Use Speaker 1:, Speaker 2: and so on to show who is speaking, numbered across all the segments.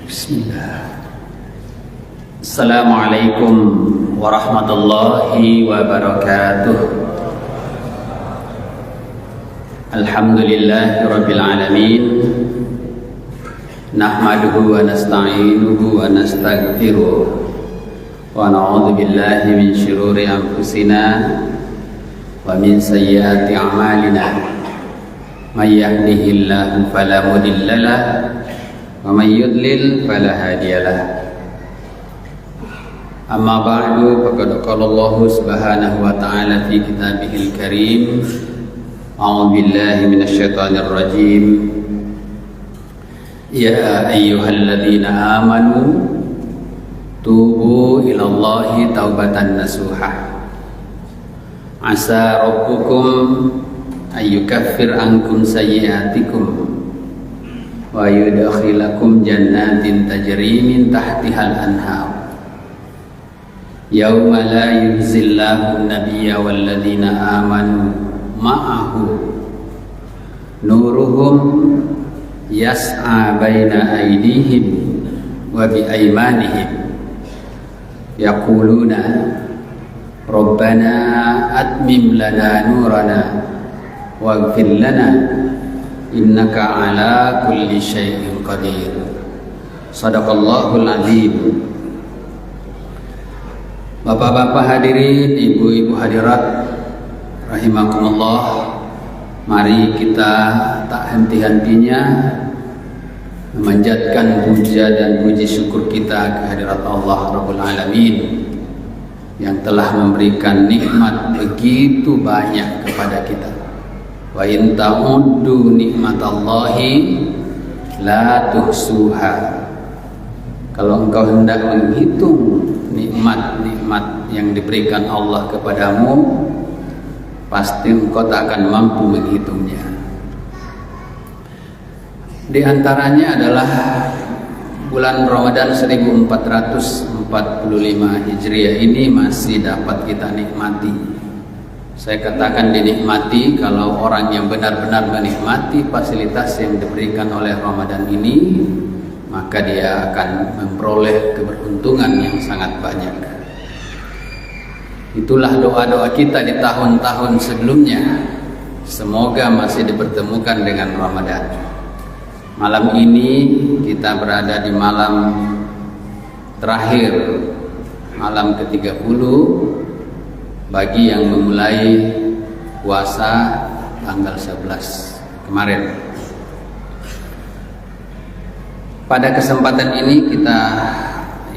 Speaker 1: Bismillah. Assalamualaikum warahmatullahi wabarakatuh. Alhamdulillahi rabbil alamin. Nahmaduhu wa nasta'inuhu wa nastaghfiruh. Wa na'udzu billahi min syururi anfusina wa min sayyiati a'malina. May yahdihillahu fala mudilla lahu wa may yudlil fala hadiyalah. Amma ba'du, faqad qala Allah subhanahu wa ta'ala fi kitabihil karim. A'udzu billahi minasyaitonir rajim. Ya ayyuhalladzina amanu tubu ilallahi taubatan nasuha. Asa rabbukum ayyukaffir ankum sayyi'atikum wa yudkhilakum jannatin tajri min tahtihal anhar. Yauma la yukhzillahu an-nabiyya walladzina amanu ma'ahu nuruhum yas'a baina aydihim wa bi aymanihim yaquluna rabbana atmim lana nurana waghfir lana innaka ala kulli syai'in qadir. Shadaqallahul azim. Bapak-bapak hadirin, ibu-ibu hadirat rahimakumullah, mari kita tak henti-hentinya memanjatkan puja dan puji syukur kita kehadirat Allah Rabbul Alamin yang telah memberikan nikmat begitu banyak kepada kita. Wa in ta'uddu nikmatallahi la tuhsuha. Kalau engkau hendak menghitung nikmat-nikmat yang diberikan Allah kepadamu, pasti engkau tak akan mampu menghitungnya. Di antaranya adalah bulan Ramadan 1445 Hijriah ini masih dapat kita nikmati. Saya katakan dinikmati kalau orang yang benar-benar menikmati fasilitas yang diberikan oleh Ramadan ini, maka dia akan memperoleh keberuntungan yang sangat banyak. Itulah doa-doa kita di tahun-tahun sebelumnya. Semoga masih dipertemukan dengan Ramadan. Malam ini kita berada di malam terakhir, malam ke-30 bagi yang memulai puasa tanggal 11 kemarin. Pada kesempatan ini kita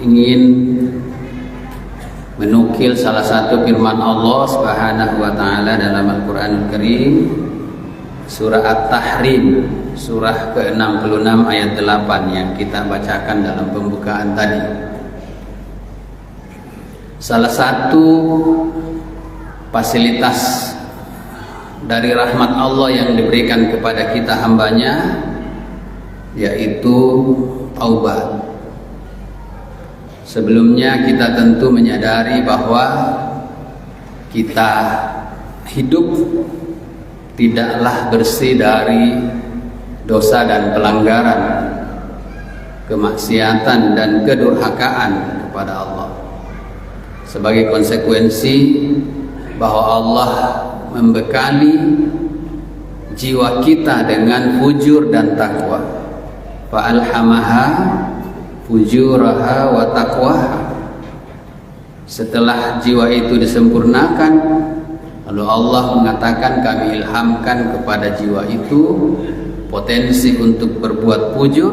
Speaker 1: ingin menukil salah satu firman Allah Subhanahu wa taala dalam Al-Qur'anul Karim, surah At-Tahrim, surah ke-66 ayat 8 yang kita bacakan dalam pembukaan tadi. Salah satu fasilitas dari rahmat Allah yang diberikan kepada kita hambanya yaitu taubat. Sebelumnya kita tentu menyadari bahwa kita hidup tidaklah bersih dari dosa dan pelanggaran, kemaksiatan dan kedurhakaan kepada Allah. Sebagai konsekuensi bahwa Allah membekali jiwa kita dengan fujur dan takwa. Fa'alhamaha fujuraha wa taqwaha. Setelah jiwa itu disempurnakan, lalu Allah mengatakan kami ilhamkan kepada jiwa itu potensi untuk berbuat fujur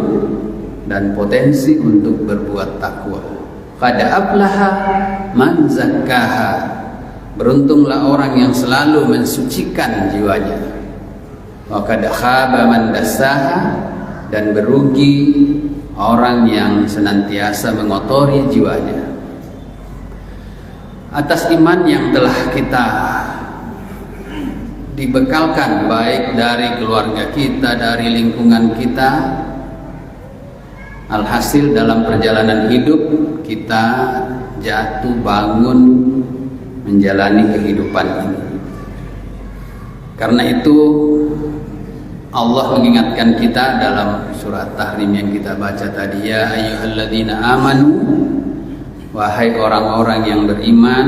Speaker 1: dan potensi untuk berbuat takwa. Qad aflaha man zakkaha. Beruntunglah orang yang selalu mensucikan jiwanya. Wa qad khaba man dassaha. Dan berugi orang yang senantiasa mengotori jiwanya. Atas iman yang telah kita dibekalkan baik dari keluarga kita, dari lingkungan kita, alhasil dalam perjalanan hidup kita jatuh bangun menjalani kehidupan ini. Karena itu Allah mengingatkan kita dalam surat Tahrim yang kita baca tadi, ya ayyuhalladzina amanu, wahai orang-orang yang beriman,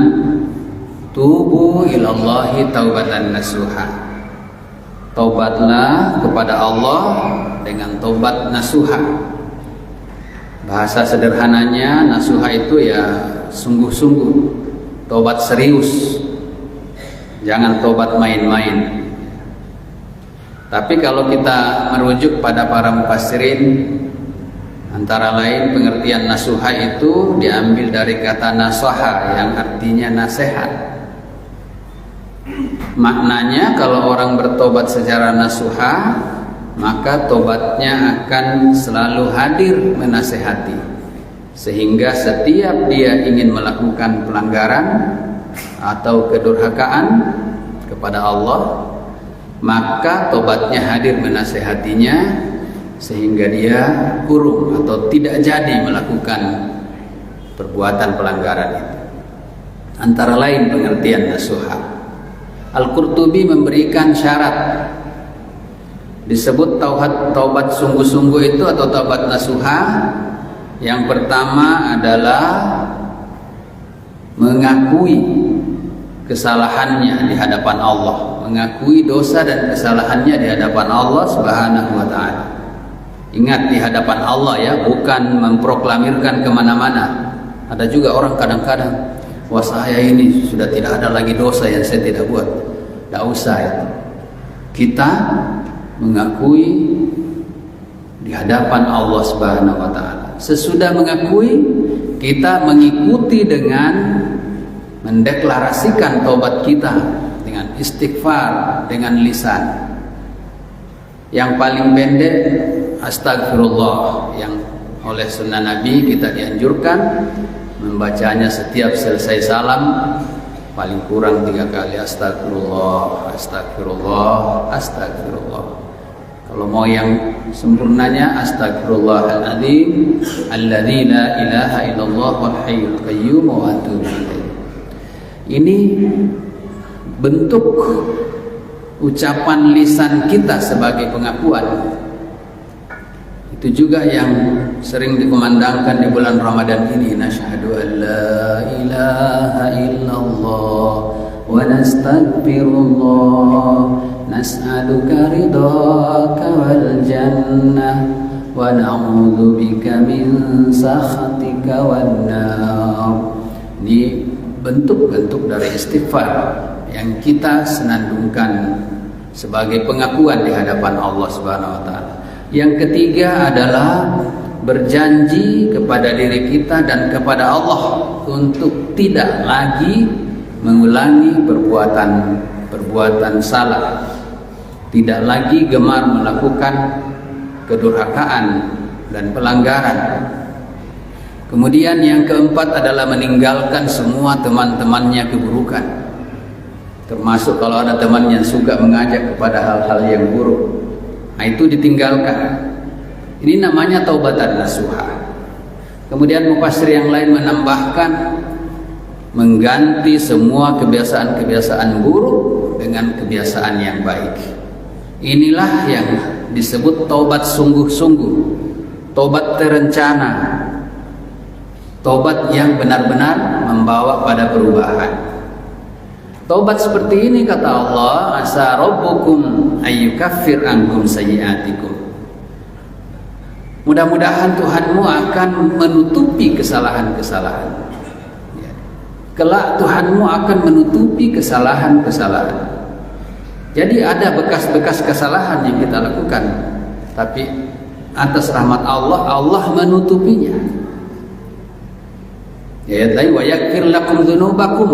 Speaker 1: tubu ilallahi taubatan nasuha, taubatlah kepada Allah dengan taubat nasuha. Bahasa sederhananya nasuha itu ya sungguh-sungguh, taubat serius, jangan taubat main-main. Tapi kalau kita merujuk pada para mufassirin, antara lain pengertian nasuha itu diambil dari kata nasoha yang artinya nasihat. Maknanya kalau orang bertobat secara nasuha, maka tobatnya akan selalu hadir menasehati, sehingga setiap dia ingin melakukan pelanggaran atau kedurhakaan kepada Allah, maka tobatnya hadir menasehatinya, sehingga dia kurung atau tidak jadi melakukan perbuatan pelanggaran itu. Antara lain pengertian nasuha. Al-Qurtubi memberikan syarat. Disebut taubat sungguh-sungguh itu atau taubat nasuha. Yang pertama adalah mengakui kesalahannya di hadapan Allah, mengakui dosa dan kesalahannya di hadapan Allah Subhanahu wa ta'ala. Ingat, di hadapan Allah ya, bukan memproklamirkan kemana-mana. Ada juga orang kadang-kadang, wah saya ini sudah tidak ada lagi dosa yang saya tidak buat. Tidak usah itu. Kita mengakui di hadapan Allah Subhanahu wa ta'ala. Sesudah mengakui, kita mengikuti dengan mendeklarasikan taubat kita dengan istighfar, dengan lisan. Yang paling pendek astagfirullah, yang oleh sunnah Nabi kita dianjurkan membacanya setiap selesai salam paling kurang 3 kali, astagfirullah, astagfirullah, astagfirullah. Kalau mau yang sempurnanya, astagfirullahaladzim alladzi la ilaha illallah wal hayyul qayyum wa atubu ilaih. Ini bentuk ucapan lisan kita sebagai pengakuan. Itu juga yang sering dikumandangkan di bulan Ramadan ini. Nasyhadu an la ilaha illallah wa nastaghfirullah nas'aluka ridhaka wal jannah wa na'udzu bika min sakhatika wan nar. Ini bentuk-bentuk dari istighfar yang kita senandungkan sebagai pengakuan di hadapan Allah Subhanahu wa taala. Yang ketiga adalah berjanji kepada diri kita dan kepada Allah untuk tidak lagi mengulangi perbuatan salah, tidak lagi gemar melakukan kedurhakaan dan pelanggaran. Kemudian yang keempat adalah meninggalkan semua teman-temannya keburukan, termasuk kalau ada teman yang suka mengajak kepada hal-hal yang buruk, nah itu ditinggalkan. Ini namanya taubatan nasuha. Kemudian mufassir yang lain menambahkan mengganti semua kebiasaan-kebiasaan buruk dengan kebiasaan yang baik. Inilah yang disebut taubat sungguh-sungguh, taubat terencana, taubat yang benar-benar membawa pada perubahan. Taubat seperti ini kata Allah, asa rabbukum ayyukaffir ankum sayyi'atikum. Mudah-mudahan Tuhanmu akan menutupi kesalahan-kesalahan. Kelak Tuhanmu akan menutupi kesalahan-kesalahan. Jadi ada bekas-bekas kesalahan yang kita lakukan, tapi atas rahmat Allah, Allah menutupinya. Ya, wa yaghfir lakum dzunubakum,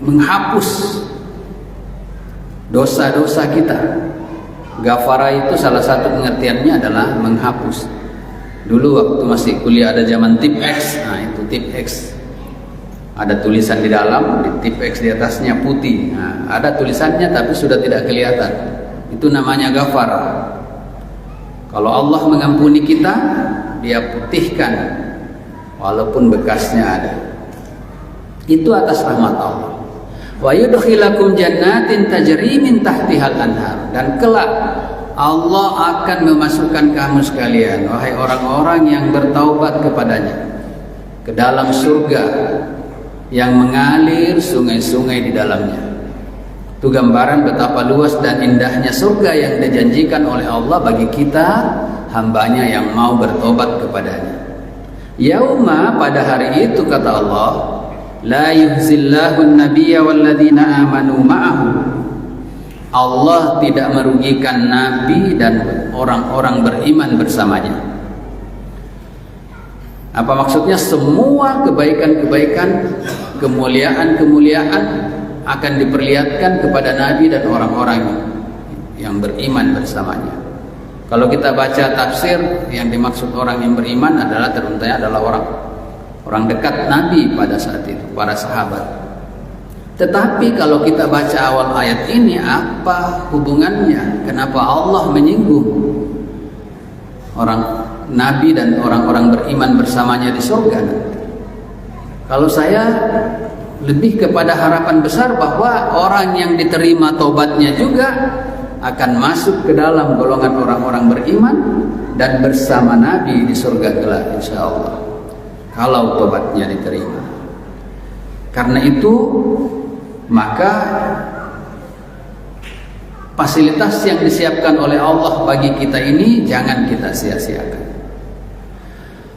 Speaker 1: menghapus dosa-dosa kita. Ghafara itu salah satu pengertiannya adalah menghapus. Dulu waktu masih kuliah ada zaman tip X, nah itu tip X. Ada tulisan di dalam, di tip X di atasnya putih. Nah, ada tulisannya tapi sudah tidak kelihatan. Itu namanya ghafara. Kalau Allah mengampuni kita, Dia putihkan walaupun bekasnya ada. Itu atas rahmat Allah. Wa yudkhilakum jannatin tajri min tahtihal anhar, dan kelak Allah akan memasukkan kamu sekalian, wahai orang-orang yang bertaubat kepadanya, ke dalam surga yang mengalir sungai-sungai di dalamnya. Itu gambaran betapa luas dan indahnya surga yang dijanjikan oleh Allah bagi kita, hambanya yang mau bertobat kepadanya. Yauma, pada hari itu kata Allah, la yuhzillahu an-nabiyya walladzina amanu ma'ahu. Allah tidak merugikan Nabi dan orang-orang beriman bersamanya. Apa maksudnya? Semua kebaikan-kebaikan, kemuliaan-kemuliaan akan diperlihatkan kepada Nabi dan orang-orang yang beriman bersamanya. Kalau kita baca tafsir, yang dimaksud orang yang beriman adalah tentunya adalah orang dekat Nabi pada saat itu, para sahabat. Tetapi kalau kita baca awal ayat ini, apa hubungannya? Kenapa Allah menyinggung orang Nabi dan orang-orang beriman bersamanya di surga nanti? Kalau saya lebih kepada harapan besar bahwa orang yang diterima taubatnya juga akan masuk ke dalam golongan orang-orang beriman dan bersama Nabi di surga kelak, insya Allah, kalau taubatnya diterima. Karena itu maka fasilitas yang disiapkan oleh Allah bagi kita ini jangan kita sia-siakan.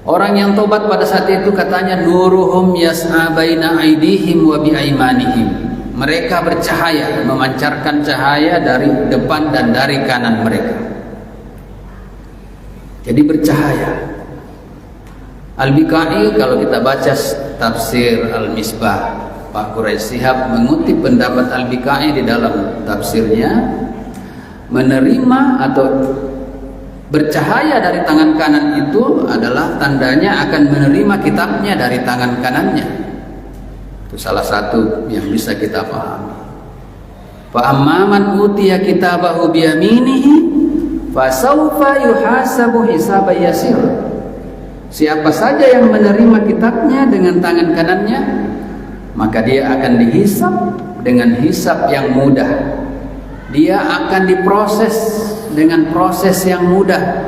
Speaker 1: Orang yang tobat pada saat itu katanya nuruhum yas'a baina aidihim wa bi aimanihim. Mereka bercahaya, memancarkan cahaya dari depan dan dari kanan mereka. Jadi bercahaya. Al-Biqai, kalau kita baca tafsir Al-Misbah, Pak Quraisy Shihab mengutip pendapat Al-Biqai di dalam tafsirnya, menerima atau bercahaya dari tangan kanan itu adalah tandanya akan menerima kitabnya dari tangan kanannya. Itu salah satu yang bisa kita pahami. Fa amman utiya kitabahu bi yaminihi fa sawfa yuhasabu hisaban yasir. Siapa saja yang menerima kitabnya dengan tangan kanannya, maka dia akan dihisab dengan hisab yang mudah. Dia akan diproses dengan proses yang mudah.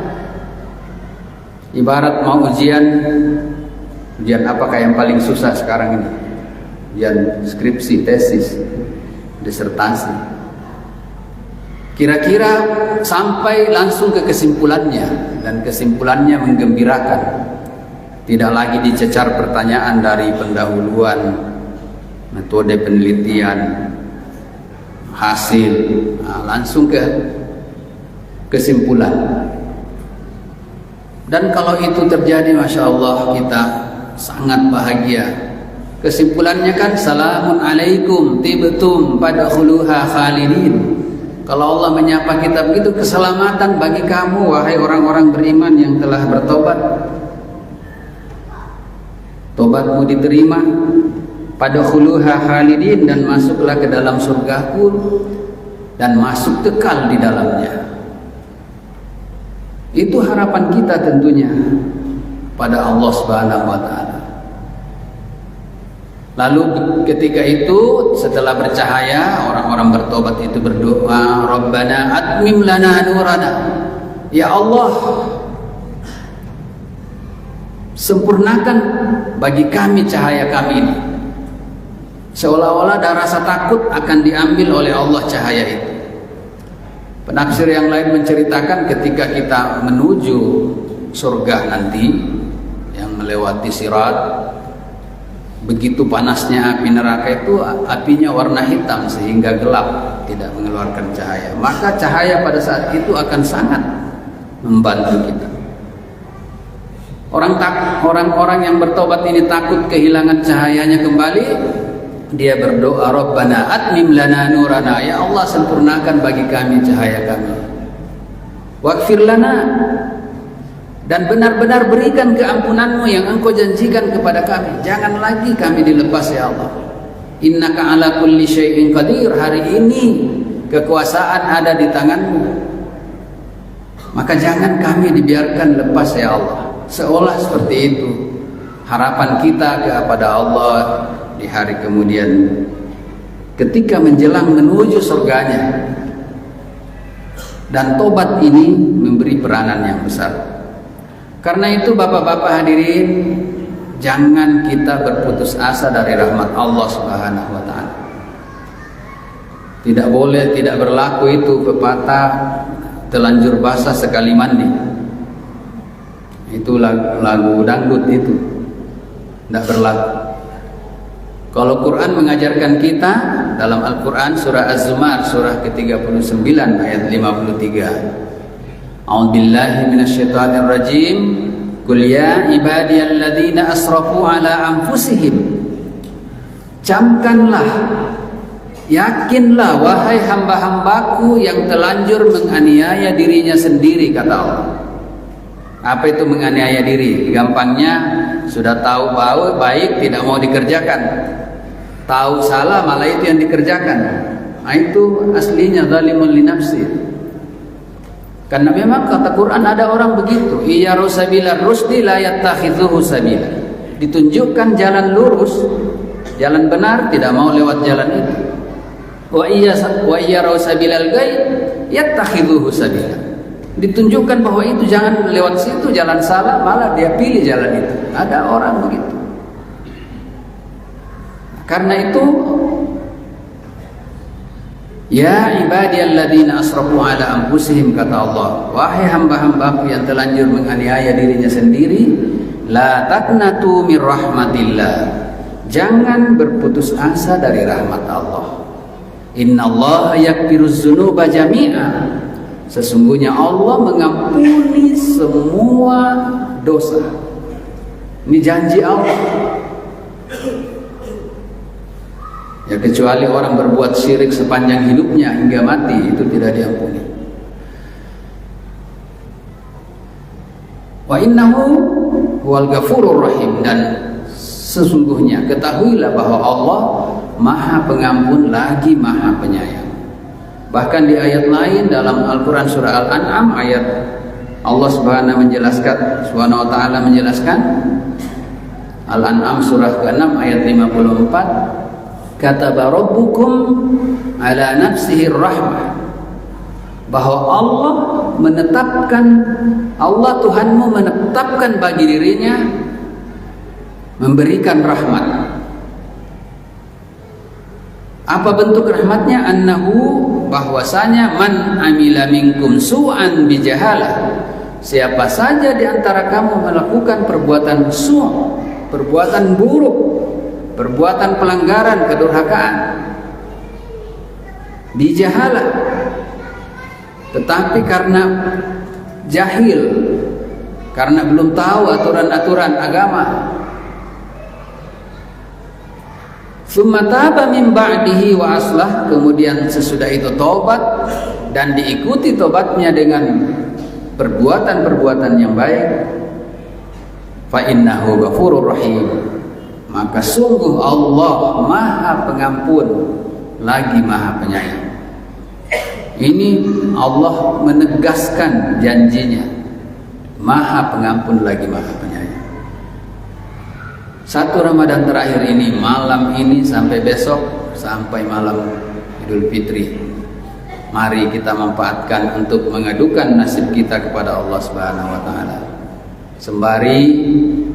Speaker 1: Ibarat mau ujian apakah yang paling susah sekarang ini? Ujian skripsi, tesis, disertasi. Kira-kira sampai langsung ke kesimpulannya, dan kesimpulannya menggembirakan. Tidak lagi dicecar pertanyaan dari pendahuluan, metode penelitian, hasil, langsung ke kesimpulan. Dan kalau itu terjadi, Masya Allah, kita sangat bahagia. Kesimpulannya kan salamun alaikum tibtum fadkhuluha khalidin. Kalau Allah menyapa kita begitu, keselamatan bagi kamu wahai orang-orang beriman yang telah bertobat. Tobatmu diterima, fadkhuluha khalidin, dan masuklah ke dalam surgaku dan masuk kekal di dalamnya. Itu harapan kita tentunya pada Allah Subhanahu wa taala. Lalu ketika itu setelah bercahaya, orang-orang bertobat itu berdoa, Rabbana atmim lana nurana. Ya Allah, sempurnakan bagi kami cahaya kami ini. Seolah-olah ada rasa takut akan diambil oleh Allah cahaya itu. Penafsir yang lain menceritakan ketika kita menuju surga nanti, yang melewati sirat, begitu panasnya api neraka itu, apinya warna hitam sehingga gelap, tidak mengeluarkan cahaya. Maka cahaya pada saat itu akan sangat membantu kita. Orang-orang yang bertobat ini takut kehilangan cahayanya kembali. Dia berdoa, Rabbana atmim lana nurana. Ya Allah, sempurnakan bagi kami cahaya kami. Waghfir lana, dan benar-benar berikan keampunanmu yang engkau janjikan kepada kami. Jangan lagi kami dilepas, ya Allah. Innaka ala kulli syai'in qadir. Hari ini kekuasaan ada di tanganmu, maka jangan kami dibiarkan lepas, ya Allah. Seolah seperti itu harapan kita kepada Allah di hari kemudian ketika menjelang menuju surganya. Dan tobat ini memberi peranan yang besar. Karena itu bapak-bapak hadirin, jangan kita berputus asa dari rahmat Allah Subhanahu wa taala. Tidak boleh, tidak berlaku itu pepatah telanjur basah sekali mandi. Itu lagu dangdut itu. Tidak berlaku. Kalau Quran mengajarkan kita dalam Al-Quran surah Az-Zumar surah ke-39 ayat 53. A'udzubillahi minasyaitonir rajim. Qul ya ibadiyalladzina asrafu ala anfusihim. Camkanlah, yakinlah wahai hamba-hambaku yang telanjur menganiaya dirinya sendiri, kata Allah. Apa itu menganiaya diri? Gampangnya, sudah tahu baik tidak mau dikerjakan, tahu salah malah itu yang dikerjakan. Nah, itu aslinya zalimun li nafsi. Karena memang kata Quran ada orang begitu, iya rusabila rusdi la yattakhidhuhu sabila. Ditunjukkan jalan lurus, jalan benar, tidak mau lewat jalan itu. Wa iya rusabilal ghaib yattakhidhuhu sabila. Ditunjukkan bahwa itu jangan lewat situ, jalan salah, malah dia pilih jalan itu. Ada orang begitu. Karena itu, ya ibadiyalladzina asrafu ala anfusihim, kata Allah, wahai hamba-hambaku yang telanjur menganiaya dirinya sendiri, la taqnatu mir rahmatillah. Jangan berputus asa dari rahmat Allah. Innallaha yaghfiruz dzunuba jami'a. Sesungguhnya Allah mengampuni semua dosa. Ini janji Allah. Ya, kecuali orang berbuat syirik sepanjang hidupnya hingga mati, itu tidak diampuni. Wa innahu huwal ghafurur rahim. Dan sesungguhnya ketahuilah bahwa Allah Maha Pengampun lagi Maha Penyayang. Bahkan di ayat lain dalam Al-Quran surah Al-An'am ayat Allah Subhanahu wa ta'ala menjelaskan, Al-An'am surah ke-6 ayat 54, kataba rabbukum ala nafsihi rahmah, bahwa Allah menetapkan, Allah Tuhanmu menetapkan bagi dirinya memberikan rahmat. Apa bentuk rahmatnya? Annahu, bahwasanya man amila minkum su'an bijahalah, siapa saja di antara kamu melakukan perbuatan su', perbuatan buruk, perbuatan pelanggaran, kedurhakaan, bijahalah, tetapi karena jahil, karena belum tahu aturan-aturan agama, summa taba min ba'dihi wa aslah, kemudian sesudah itu tobat dan diikuti tobatnya dengan perbuatan-perbuatan yang baik, fa innahu ghafurur rahim, maka sungguh Allah Maha Pengampun lagi Maha Penyayang. Ini Allah menegaskan janjinya, Maha Pengampun lagi Maha Penyayang. Satu Ramadan terakhir ini, malam ini sampai besok, sampai malam Idul Fitri, mari kita manfaatkan untuk mengadukan nasib kita kepada Allah Subhanahu wa taala. Sembari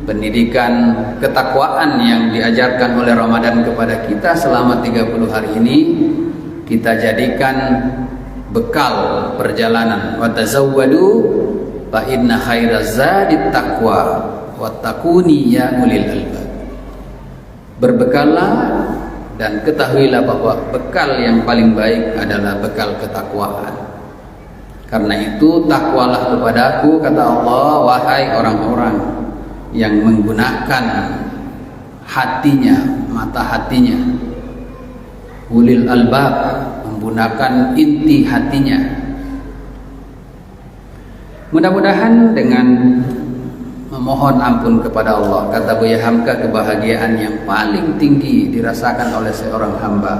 Speaker 1: pendidikan ketakwaan yang diajarkan oleh Ramadan kepada kita selama 30 hari ini, kita jadikan bekal perjalanan. Wa tazawwadu fa inna khairaz zadit taqwa wattaquni ya ulil albab. Berbekallah dan ketahuilah bahwa bekal yang paling baik adalah bekal ketakwaan. Karena itu takwalah kepadaku, kata Allah, wahai orang-orang yang menggunakan hatinya, mata hatinya, ulil albab, menggunakan inti hatinya. Mudah-mudahan dengan memohon ampun kepada Allah, kata Buya Hamka, kebahagiaan yang paling tinggi dirasakan oleh seorang hamba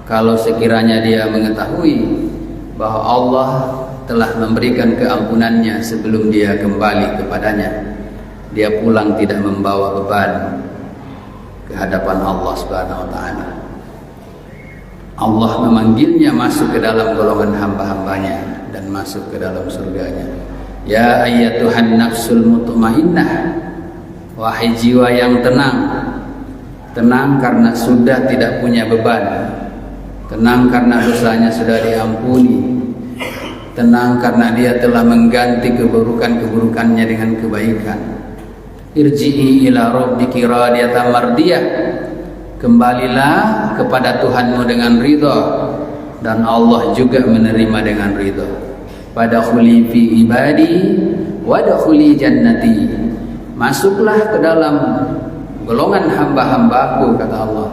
Speaker 1: kalau sekiranya dia mengetahui bahwa Allah telah memberikan keampunannya sebelum dia kembali kepadanya. Dia pulang tidak membawa beban ke hadapan Allah Subhanahu wa taala. Allah memanggilnya masuk ke dalam golongan hamba-hambanya dan masuk ke dalam surganya. Ya ayyatuhan nafsul mutmainnah, wahai jiwa yang tenang. Tenang karena sudah tidak punya beban, tenang karena dosanya sudah diampuni, tenang karena dia telah mengganti keburukan-keburukannya dengan kebaikan. Irji'i ila rabbiki radiyatan mardiyah, kembalilah kepada Tuhanmu dengan ridha, dan Allah juga menerima dengan ridha. Fadkhuli fi ibadi wadkhuli jannati, masuklah ke dalam golongan hamba-hambaku, kata Allah,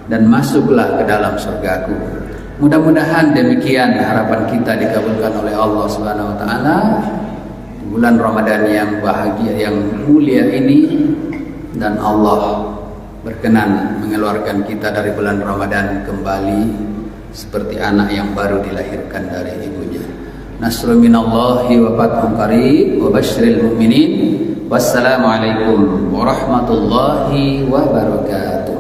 Speaker 1: dan masuklah ke dalam surgaku. Mudah-mudahan demikian harapan kita dikabulkan oleh Allah Subhanahu wa taala. Bulan Ramadan yang bahagia, yang mulia ini, dan Allah berkenan mengeluarkan kita dari bulan Ramadan kembali seperti anak yang baru dilahirkan dari ibunya. Nasrun minallahi wa fathun qarib wa basyiril mu'minin. Wassalamualaikum warahmatullahi wabarakatuh.